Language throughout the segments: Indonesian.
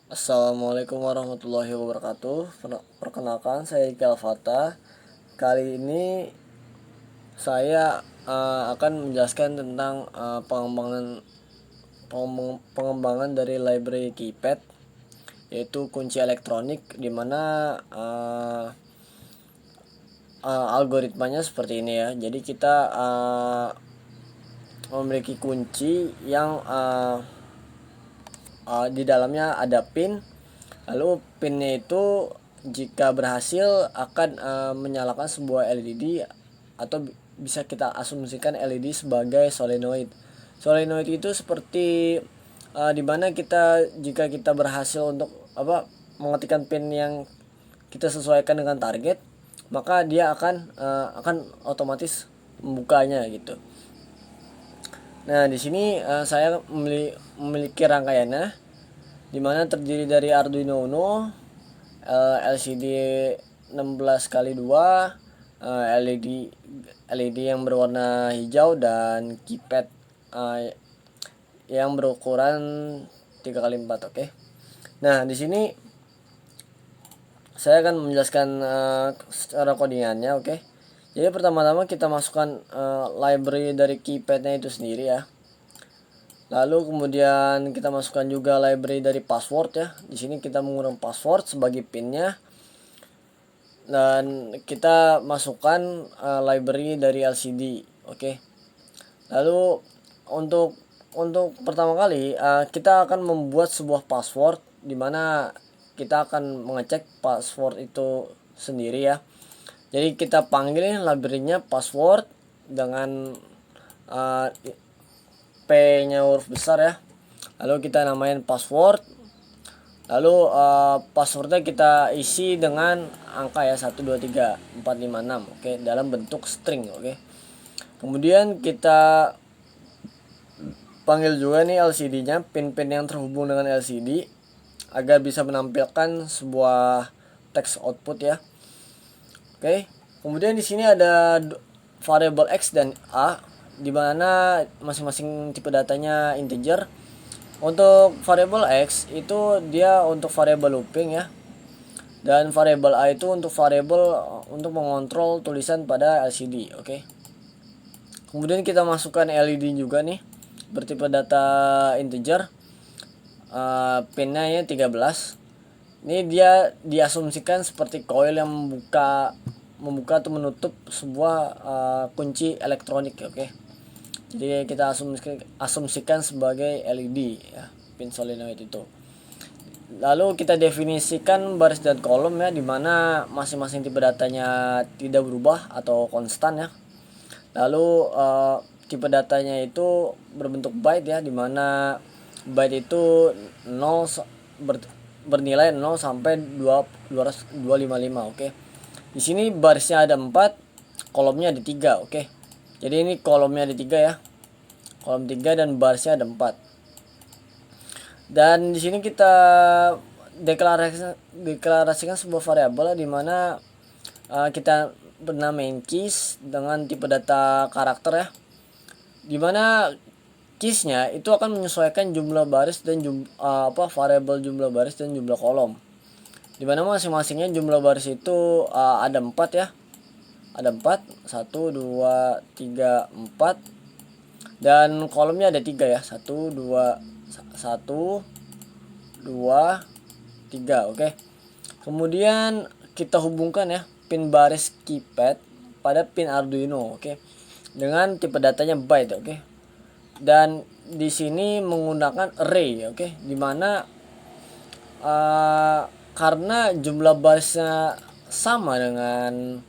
Assalamualaikum warahmatullahi wabarakatuh. Perkenalkan, saya Ika Alfata. Kali ini saya akan menjelaskan tentang pengembangan dari library keypad, yaitu kunci elektronik, di mana algoritmanya seperti ini ya. Jadi kita memiliki kunci yang di dalamnya ada pin. Lalu pinnya itu jika berhasil akan menyalakan sebuah LED, atau bisa kita asumsikan LED sebagai solenoid. Solenoid itu seperti dimana jika kita berhasil untuk mengetikkan pin yang kita sesuaikan dengan target, maka dia akan otomatis membukanya gitu. Nah, di sini saya memiliki rangkaiannya, di mana terdiri dari Arduino Uno, LCD 16x2, LED yang berwarna hijau, dan keypad yang berukuran 3x4. Oke. Nah, di sini saya akan menjelaskan secara codingannya. Oke. Jadi pertama-tama kita masukkan library dari keypadnya itu sendiri ya. Lalu kemudian kita masukkan juga library dari password ya. Di sini kita mengurang password sebagai pinnya, dan kita masukkan library dari LCD. Oke. Lalu untuk pertama kali kita akan membuat sebuah password, di mana kita akan mengecek password itu sendiri ya. Jadi kita panggil library-nya password dengan P-nya huruf besar ya. Lalu kita namain password. Lalu passwordnya kita isi dengan angka ya, 1 2 3 4 5 6. Oke, dalam bentuk string. Oke. Kemudian kita panggil juga nih LCD-nya, pin-pin yang terhubung dengan LCD, agar bisa menampilkan sebuah text output ya. Oke. Kemudian di sini ada variable X dan A, di mana masing-masing tipe datanya integer. Untuk variable X itu dia untuk variable looping ya, dan variable A itu untuk variable untuk mengontrol tulisan pada LCD. Oke. Kemudian kita masukkan LED juga nih, bertipe data integer, pinnya ya 13. Ini dia diasumsikan seperti coil yang membuka atau menutup sebuah kunci elektronik. Oke. Jadi kita asumsikan sebagai LED ya, pin solenoid itu. Lalu kita definisikan baris dan kolom ya, dimana masing-masing tipe datanya tidak berubah atau konstan ya. Lalu tipe datanya itu berbentuk byte ya, dimana byte itu 0 bernilai 0 sampai 255. Oke. Di sini barisnya ada 4, kolomnya ada 3. Oke. Jadi ini kolomnya ada 3 ya. Kolom 3 dan barisnya ada 4. Dan di sini kita deklarasikan sebuah variabel di mana kita bernamain keys dengan tipe data karakter ya. Di mana keysnya itu akan menyesuaikan jumlah baris dan variabel jumlah baris dan jumlah kolom. Di mana masing-masingnya jumlah baris itu ada 4 ya. Ada 4, 1 2 3 4, dan kolomnya ada 3 ya, 1 2 3. Oke. Kemudian kita hubungkan ya pin baris keypad pada pin Arduino. Oke. Dengan tipe datanya byte. Oke. Dan di sini menggunakan array. Oke. Dimana karena jumlah barisnya sama dengan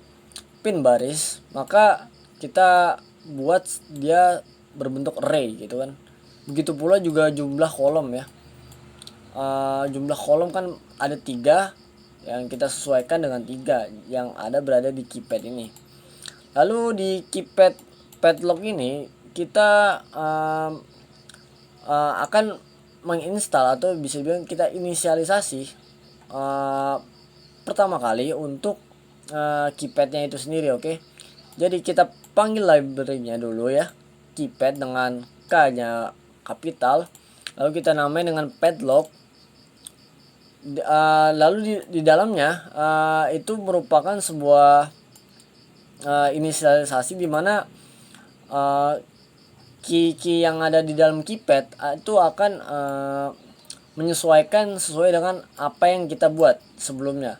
pin baris, maka kita buat dia berbentuk array gitu kan. Begitu pula juga jumlah kolom ya. Jumlah kolom kan ada 3, yang kita sesuaikan dengan 3 yang berada di keypad ini. Lalu di keypad padlock ini kita akan menginstal, atau bisa dibilang kita inisialisasi pertama kali untuk keypadnya itu sendiri. Oke. Jadi kita panggil library-nya dulu ya, keypad dengan K-nya kapital, lalu kita namain dengan padlock. Lalu di dalamnya itu merupakan sebuah inisialisasi di mana key yang ada di dalam keypad itu akan menyesuaikan sesuai dengan apa yang kita buat sebelumnya.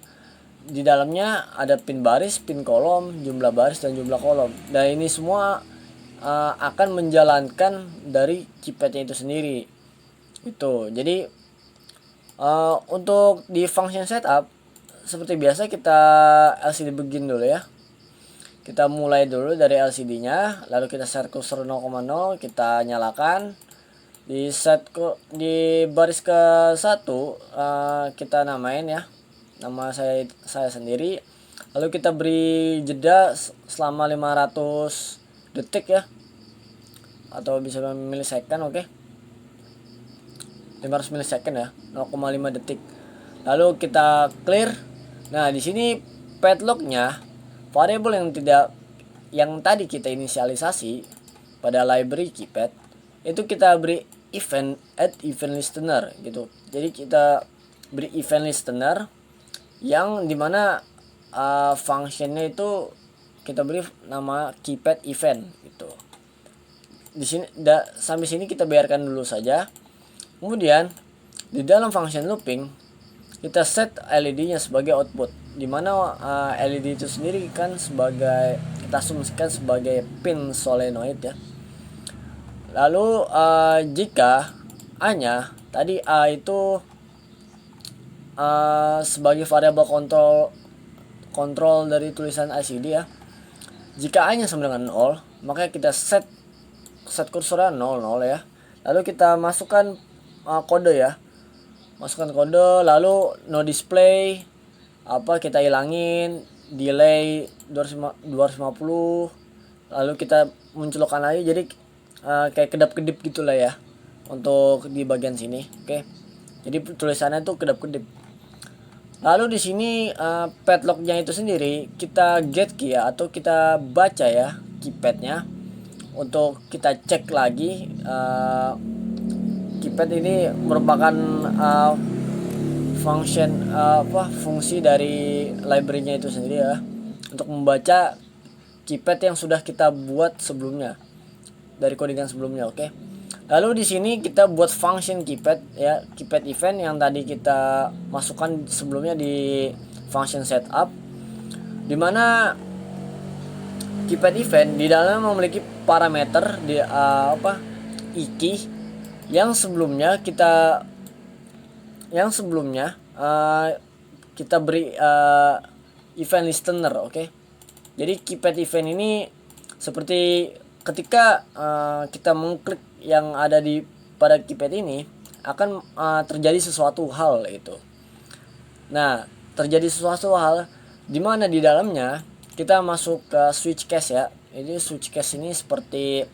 Di dalamnya ada pin baris, pin kolom, jumlah baris dan jumlah kolom. Dan ini semua akan menjalankan dari keypadnya itu sendiri. Itu. Jadi untuk di function setup seperti biasa kita LCD begin dulu ya. Kita mulai dulu dari LCD-nya, lalu kita set cursor 0,0, kita nyalakan. Di baris ke 1 kita namain ya. Nama saya sendiri. Lalu kita beri jeda selama 500 detik ya. Atau bisa milisecond, oke. 500 milisecond ya, 0,5 detik. Lalu kita clear. Nah, di sini padlock-nya variabel yang tadi kita inisialisasi pada library keypad itu kita beri event listener gitu. Jadi kita beri event listener yang dimana functionnya itu kita beri nama keypad event gitu. Di sini sampai sini kita biarkan dulu saja. Kemudian di dalam function looping kita set LED-nya sebagai output, dimana LED itu sendiri kan kita asumsikan sebagai pin solenoid ya. Lalu jika A-nya tadi A itu sebagai variabel kontrol dari tulisan LCD ya. Jika A-nya sama dengan 0, maka kita set kursornya 00 ya. Lalu kita masukkan kode ya. Masukkan kode, lalu no display kita hilangin, delay 250, lalu kita munculkan lagi, jadi kayak kedap-kedip gitulah ya untuk di bagian sini. Oke. Jadi tulisannya tuh kedap-kedip. Lalu di sini padlock-nya itu sendiri kita get key ya, atau kita baca ya keypadnya untuk kita cek lagi keypad ini merupakan fungsi dari library-nya itu sendiri ya, untuk membaca keypad yang sudah kita buat sebelumnya dari codingan sebelumnya. Oke. Lalu di sini kita buat function keypad ya, keypad event yang tadi kita masukkan sebelumnya di function setup, dimana keypad event di dalamnya memiliki parameter di key yang sebelumnya kita beri event listener, oke. Jadi keypad event ini seperti ketika kita mengklik yang ada pada keypad ini akan terjadi sesuatu hal itu. Nah, terjadi sesuatu hal di mana di dalamnya kita masuk ke switch case ya. Jadi switch case ini seperti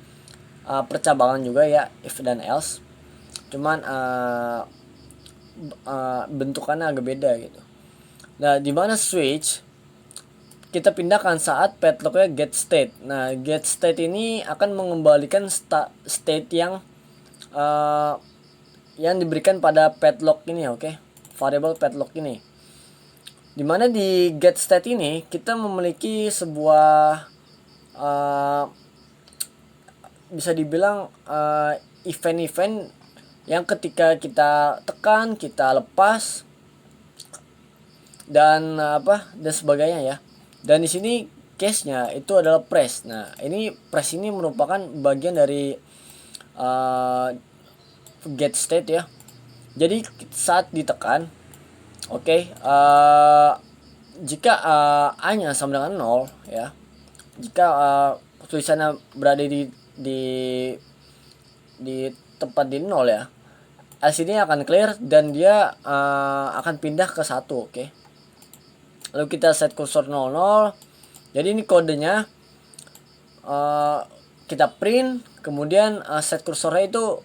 percabangan juga ya, if dan else. Cuman bentukannya agak beda gitu. Nah, di mana switch kita pindahkan saat padlocknya get state. Nah, get state ini akan mengembalikan state yang diberikan pada padlock ini, oke. Variable padlock ini. Dimana di get state ini kita memiliki sebuah bisa dibilang event-event yang ketika kita tekan, kita lepas dan sebagainya ya. Dan di sini case-nya itu adalah press. Nah, ini press ini merupakan bagian dari get state ya. Jadi saat ditekan, oke, jika A-nya sama dengan 0 ya. Jika tulisannya berada di tempat di 0 ya, LCD akan clear dan dia akan pindah ke 1, oke. Lalu kita set cursor 00. Jadi ini kodenya kita print, kemudian set kursornya itu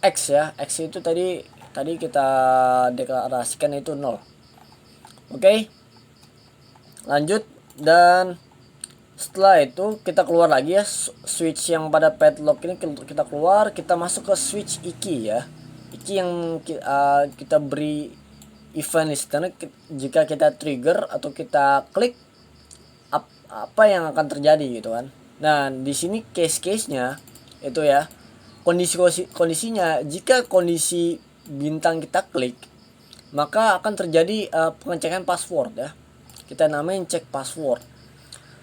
X ya. X itu tadi kita deklarasikan itu 0. Oke. Lanjut, dan setelah itu kita keluar lagi ya, switch yang pada padlock ini kita keluar, kita masuk ke switch key ya. Key yang kita beri event listener jika kita trigger atau kita klik apa yang akan terjadi gitu kan. Nah, di sini case-nya itu ya, kondisinya jika kondisi bintang kita klik, maka akan terjadi pengecekan password ya. Kita namain cek password.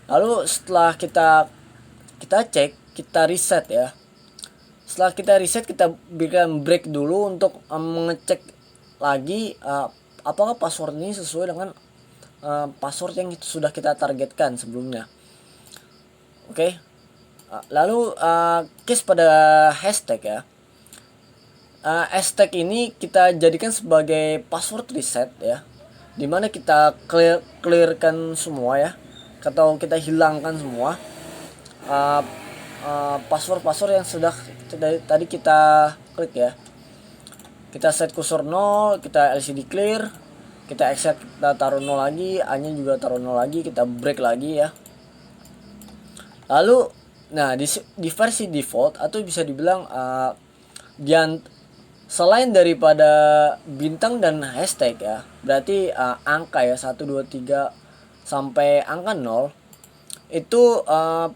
Lalu setelah kita cek, kita reset ya. Setelah kita reset, kita berikan break dulu untuk mengecek lagi apakah password ini sesuai dengan password yang sudah kita targetkan sebelumnya. Oke. Lalu case pada hashtag ya. Hashtag ini kita jadikan sebagai password reset ya, dimana kita clearkan semua ya, atau kita hilangkan semua password yang sudah tadi kita klik ya. Kita set kursor 0, kita LCD clear, kita exit, kita taruh 0 lagi, A nya juga taruh 0 lagi, kita break lagi ya. Lalu nah di versi default atau bisa dibilang selain daripada bintang dan hashtag ya, berarti angka ya 1 2 3 sampai angka 0 itu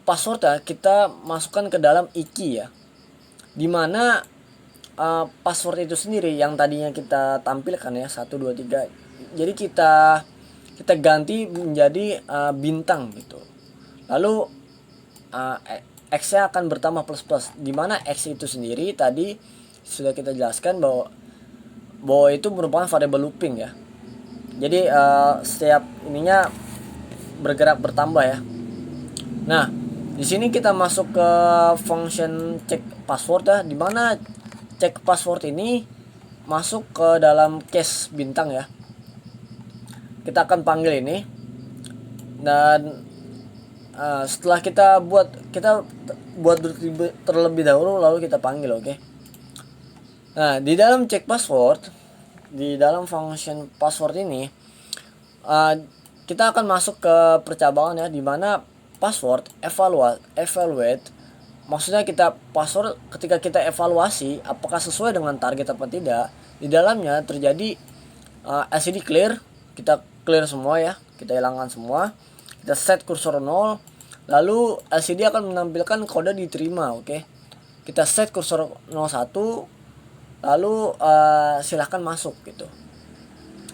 password ya kita masukkan ke dalam iki ya, dimana password itu sendiri yang tadinya kita tampilkan ya 1 2 3, jadi kita ganti menjadi bintang gitu. Lalu X nya akan bertambah plus, dimana X itu sendiri tadi sudah kita jelaskan bahwa itu merupakan variabel looping ya. Jadi setiap ininya bergerak bertambah ya. Nah, di sini kita masuk ke function cek password ya, dimana cek password ini masuk ke dalam case bintang ya. Kita akan panggil ini, dan setelah kita buat terlebih dahulu, lalu kita panggil. Oke. Nah, di dalam cek password, di dalam function password ini kita akan masuk ke percabangan ya, dimana password evaluate, maksudnya kita password ketika kita evaluasi apakah sesuai dengan target apa tidak. Di dalamnya terjadi LCD clear, kita clear semua ya, kita hilangkan semua, kita set kursor 0, lalu LCD akan menampilkan kode diterima. Oke. Kita set kursor 01, lalu silahkan masuk gitu.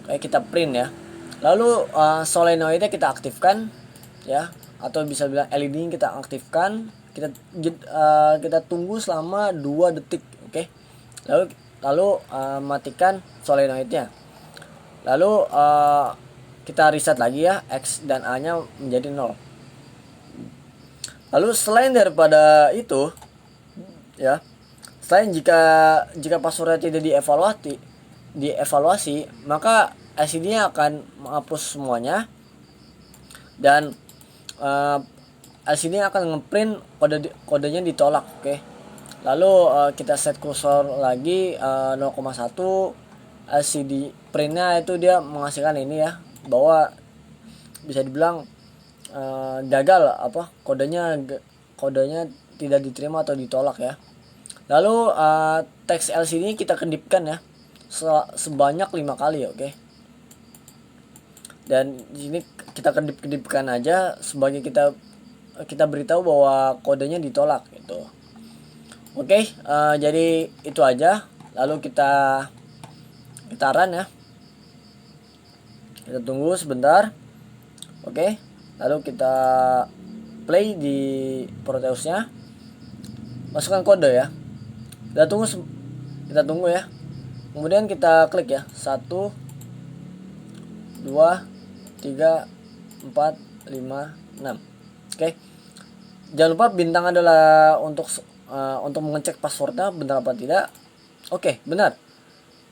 Kayak kita print ya. Lalu solenoidnya kita aktifkan ya, atau bisa bilang LED kita aktifkan, kita tunggu selama 2 detik. Oke. Lalu matikan solenoidnya. Lalu kita reset lagi ya, X dan A nya menjadi 0. Lalu selain daripada itu ya, selain jika passwordnya tidak dievaluasi, maka LCD nya akan menghapus semuanya, dan LCD akan ngeprint kodenya ditolak. Oke. Lalu kita set kursor lagi 0,1, LCD printnya itu dia menghasilkan ini ya, bahwa bisa dibilang gagal kodenya tidak diterima atau ditolak ya. Lalu teks LCD kita kedipkan ya sebanyak 5 kali. Oke. Dan di sini kita kedipkan aja sebagai kita beritahu bahwa kodenya ditolak gitu. Oke, jadi itu aja. Lalu kita run ya. Kita tunggu sebentar. Oke. Lalu kita play di Proteusnya. Masukkan kode ya. Kita tunggu ya. Kemudian kita klik ya. 1 2 3 4 5 6. Oke. Jangan lupa bintang adalah untuk mengecek passwordnya benar apa tidak. Oke, benar.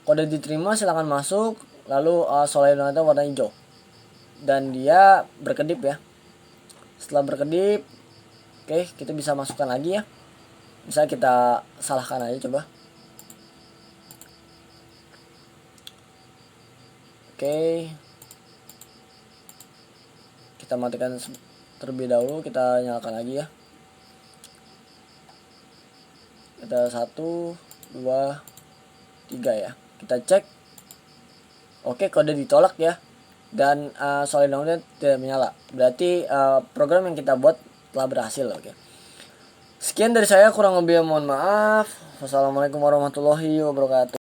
Kode diterima, silakan masuk. Lalu solenoidnya warna hijau. Dan dia berkedip ya. Setelah berkedip, oke, kita bisa masukkan lagi ya. Bisa kita salahkan aja coba. Oke. Kita matikan terlebih dahulu, kita nyalakan lagi ya. Kita 1 2 3 ya. Kita cek. Oke, kode ditolak ya. Dan solid download tidak menyala. Berarti program yang kita buat telah berhasil. Oke. Sekian dari saya, kurang lebih mohon maaf. Wassalamualaikum warahmatullahi wabarakatuh.